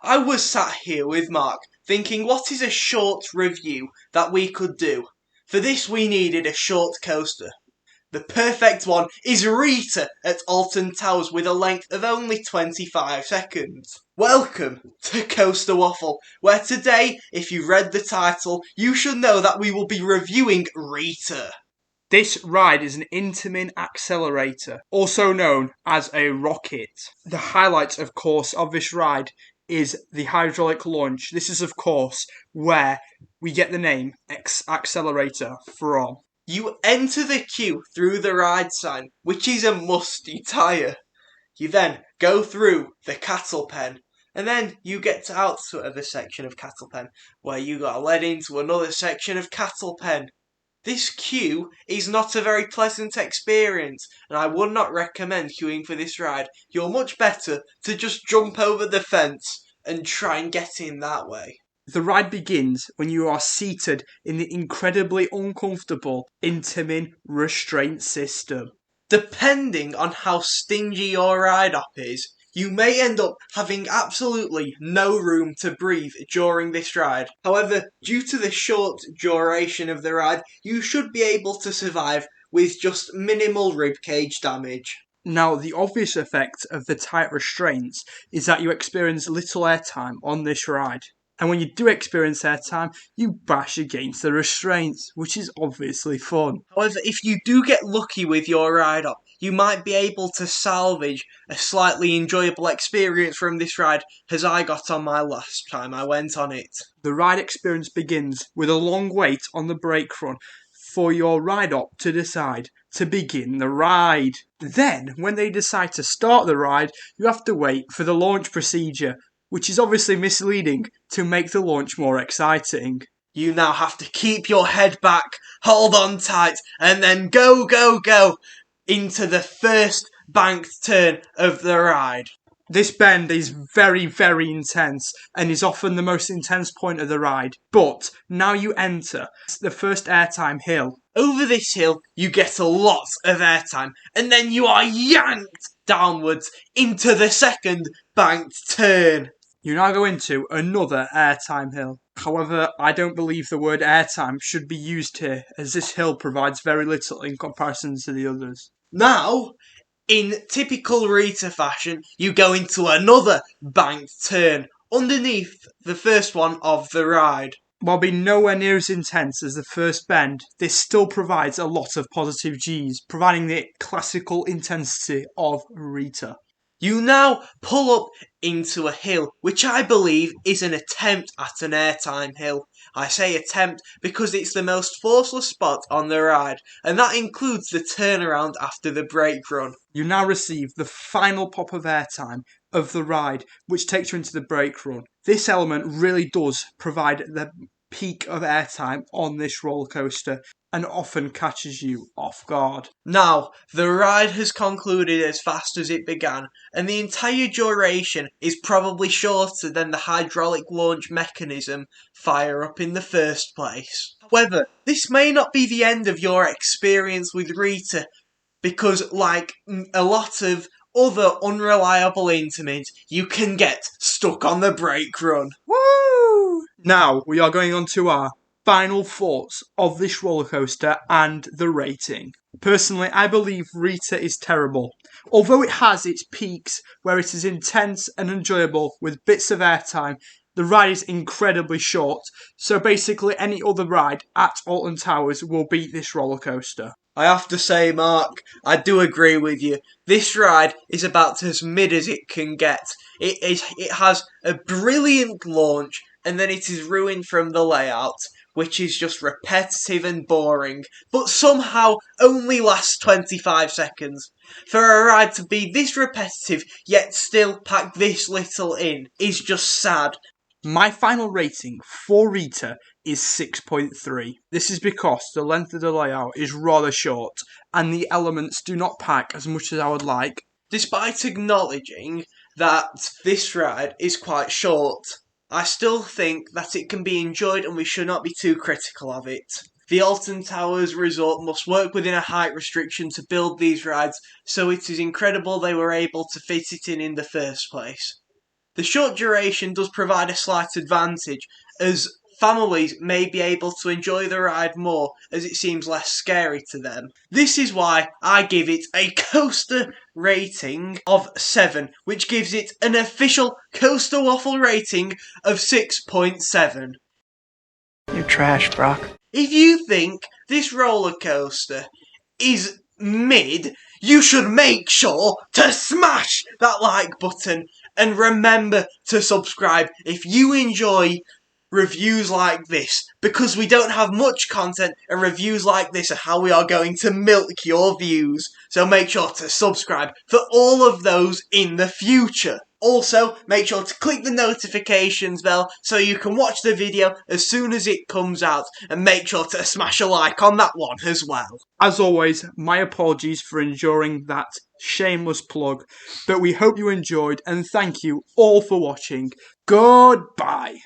I was sat here with Mark thinking what is a short review that we could do. For this we needed a short coaster. The perfect one is Rita at Alton Towers with a length of only 25 seconds. Welcome to Coaster Waffle, where today, if you read the title, you should know that we will be reviewing Rita. This ride is an Intamin Accelerator, also known as a rocket. The highlight, of course, of this ride is the hydraulic launch. This is, of course, where we get the name Accelerator from. You enter the queue through the ride sign, which is a musty tyre. You then go through the cattle pen, and then you get out of a section of cattle pen, where you got led into another section of cattle pen. This queue is not a very pleasant experience, and I would not recommend queuing for this ride. You're much better to just jump over the fence and try and get in that way. The ride begins when you are seated in the incredibly uncomfortable Intamin restraint system. Depending on how stingy your ride-up is, you may end up having absolutely no room to breathe during this ride. However, due to the short duration of the ride, you should be able to survive with just minimal ribcage damage. Now, the obvious effect of the tight restraints is that you experience little airtime on this ride. And when you do experience airtime, you bash against the restraints, which is obviously fun. However, if you do get lucky with your ride-up, you might be able to salvage a slightly enjoyable experience from this ride, as I got on my last time I went on it. The ride experience begins with a long wait on the brake run for your ride-up to decide to begin the ride. Then, when they decide to start the ride, you have to wait for the launch procedure, which is obviously misleading to make the launch more exciting. You now have to keep your head back, hold on tight, and then go, go, go into the first banked turn of the ride. This bend is very, very intense and is often the most intense point of the ride. But now you enter the first airtime hill. Over this hill, you get a lot of airtime, and then you are yanked downwards into the second banked turn. You now go into another airtime hill. However, I don't believe the word airtime should be used here, as this hill provides very little in comparison to the others. Now, in typical Rita fashion, you go into another banked turn underneath the first one of the ride. While being nowhere near as intense as the first bend, this still provides a lot of positive Gs, providing the classical intensity of Rita. You now pull up into a hill, which I believe is an attempt at an airtime hill. I say attempt because it's the most forceless spot on the ride, and that includes the turnaround after the brake run. You now receive the final pop of airtime of the ride, which takes you into the brake run. This element really does provide the peak of airtime on this roller coaster, and often catches you off guard. Now, the ride has concluded as fast as it began, and the entire duration is probably shorter than the hydraulic launch mechanism fire up in the first place. However, this may not be the end of your experience with Rita, because like a lot of other unreliable Intamins, you can get stuck on the brake run. Woo! Now, we are going on to our final thoughts of this roller coaster and the rating. Personally, I believe Rita is terrible. Although it has its peaks where it is intense and enjoyable with bits of airtime, the ride is incredibly short, so basically any other ride at Alton Towers will beat this roller coaster. I have to say, Mark, I do agree with you. This ride is about as mid as it can get. It has a brilliant launch, and then it is ruined from the layout, which is just repetitive and boring, but somehow only lasts 25 seconds. For a ride to be this repetitive, yet still pack this little in, is just sad. My final rating for Rita is 6.3. This is because the length of the layout is rather short, and the elements do not pack as much as I would like. Despite acknowledging that this ride is quite short, I still think that it can be enjoyed and we should not be too critical of it. The Alton Towers resort must work within a height restriction to build these rides, so it is incredible they were able to fit it in the first place. The short duration does provide a slight advantage, as families may be able to enjoy the ride more as it seems less scary to them. This is why I give it a coaster rating of 7, which gives it an official Coaster Waffle rating of 6.7. You're trash, Brock. If you think this roller coaster is mid, you should make sure to smash that like button and remember to subscribe if you enjoy reviews like this, because we don't have much content and reviews like this are how we are going to milk your views. So make sure to subscribe for all of those in the future. Also, make sure to click the notifications bell so you can watch the video as soon as it comes out, and make sure to smash a like on that one as well. As always, my apologies for enduring that shameless plug, but we hope you enjoyed, and thank you all for watching. Goodbye.